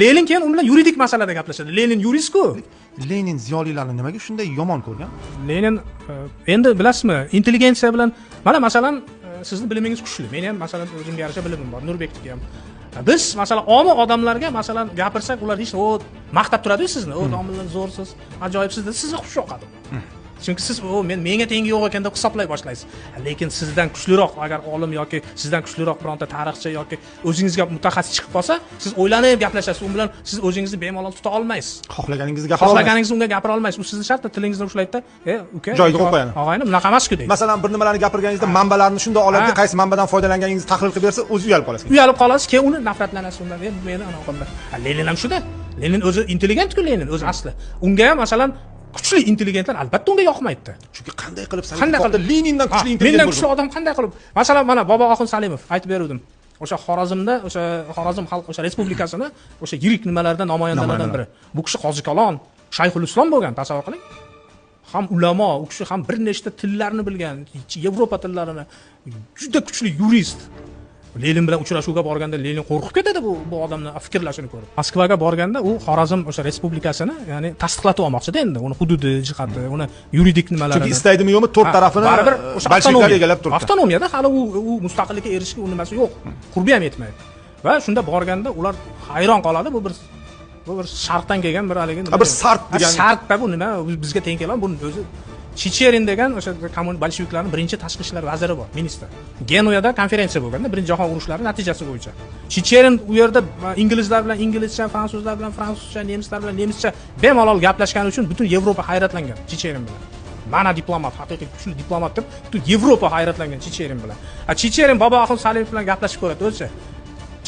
Lenin keyin u bilan yuridik masalada gaplashadi. Lenin yurist-ku. Lenin ziyolilarni nimaga shunday yomon ko'rgan? Lenin endi bilasizmi, intelligensiya bilan mana masalan sizni bilimingiz kuchli. Men ham masalan o'zimga yarasha bilimim bor, Nurbekniki ham. Biz masalan omi odamlarga masalan gapirsak, ular hech maqtab turadi-ku sizni. Domlalar zo'rsiz, ajoyibsiz deb sizga xush yoqadi. Chunki siz menga tengi yo'q ekan deb hisoblay boshlaysiz. Lekin sizdan kuchliroq agar olim yoki sizdan kuchliroq bironta tarixchi yoki o'zingizga mutaxassis chiqib qolsa, siz o'ylanib gaplashasiz, u bilan siz o'zingizni bemalol tuta olmaysiz. Xohlaganingizni gapira olmaysiz. Xohlaganingizni unga gapira olmaysiz. U sizni shartta tilingizni ushlaydi-da, uka, joyiga qo'yib qo'yadi. Og'ayni, bunaqa emas-ku deydi. Masalan, bir nimalarni gapirganingizda manbalarni shunday oladi, qaysi manbadan foydalanganingizni tahlil qilib bersa, o'zi uyalib qolasiz. Uyalib qolasiz, keyin uni nafratlanasiz undan. Meni anaqa. Lenin ham shuda. Lenin o'zi intelligent-ku, Lenin o'zi asli. Unga ham masalan kuchli intelligentlar albatta unga yoqmaydi. Chunki qanday qilib Lenindan kuchli intelligent mendan kuchli odam qanday qilib? Masalan, mana Boboxon Salimov aytib berdim. O'sha Xorazmda, o'sha Xorazm xalq o'sha respublikasini o'sha yirik nimalardan namoyandalardan biri. Bu kishi qozikalon, Shayxul Islom bo'lgan, tasavvur qiling. Ham ulamo, u kishi ham bir nechta tillarni bilgan, Yevropa tillarini, juda kuchli yurist. Lenin bilan uchrashuvga borganda Lenin qo'rqib ketadi bu odamning fikrlashini ko'rib. Moskvaga borganda u Xorazm o'sha respublikasini, ya'ni tasdiqlatib olmoqchi-da endi, uni hududi jihati, uni yuridik nimalarini. Chunki istaydimi yo'qmi, to'rt tarafini baribir o'sha bolsheviklar egallab turibdi. Avtonomiyada hali u mustaqillikka erishishga u nimasi yo'q. Qurbi ham yetmaydi. Va shunda borganda ular hayron qoladi, bu bir sharqdan kelgan bir haligi nima. Bir sark degan. Sarqda bu nima? Bizga teng keladi, buni o'zi Chicherin degan o'sha bolsheviklarning birinchi tashqi ishlar vaziri bor, ministr. Genuyada konferensiya bo'lganda, Birinchi jahon urushlari natijasi bo'yicha. Chicherin u yerda inglizlar bilan inglizcha, fransuzlar bilan fransuzcha, nemislar bilan nemischa bemalol gaplashgani uchun butun Yevropa hayratlangan Chicherin bilan. Mana diplomat, haqiqiy kuchli diplomat deb butun Yevropa hayratlangan Chicherin bilan. Chicherin Boboxon Salimov bilan gaplashib ko'radi o'zi.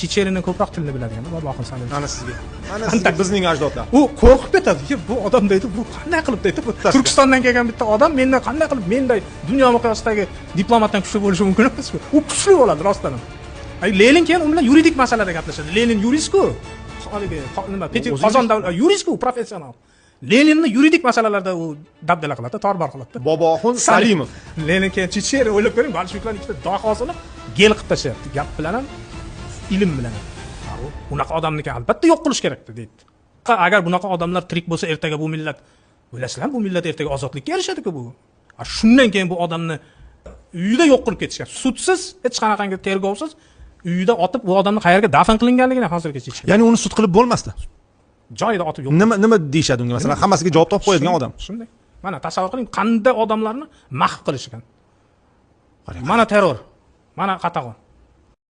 Chicherinning ko'proq tilni biladigan Boboxon Salimov. Ana sizga. Ana sizga bizning ajdodlar. U qo'rqib ketadi. Bu odam deydi, bu qanday qilib deydi? Bu Turkistondan kelgan bitta odam mendan qanday qilib menday dunyo miqyosidagi diplomatdan kuchli bo'lishi mumkin emas-ku. U kuchli bo'ladi rostdan ham. Lenin keyin u bilan yuridik masalada gaplashadi. Lenin yurist-ku. Haligi nima? Qozon davlat yurist-ku, professional. Leninni yuridik masalalarda u dabdala qiladi, torbar qiladi. Boboxon Salimov. Lenin keyin Chicherin o'ylab ko'ring, bolsheviklarning ikkita dahosini gel qilib tashyapti. Gap bilan ham ilm bilan. Unaqa odamniki albatta yo'q qilish kerak deydi. Agar bunaqa odamlar tirik bo'lsa, ertaga bu millat, bilasizlar, bu millat ertaga ozodlikka erishadi-ku bu. Shundan keyin bu odamni uyida yo'q qilib ketishgan. Sudsiz, hech qanaqangi tergovsiz uyida otib, bu odamni qayerga dafn qilinganligini hozirgacha hech kim. Ya'ni uni sud qilib bo'lmasdi. Joyida otib yo'q. Nima deyshadi unga? Masalan, hammasiga javob topib qo'yadigan odam. Shunday. Mana tasavvur qiling, qanday odamlarni mahv qilishgan. Mana terror, mana qatag'on.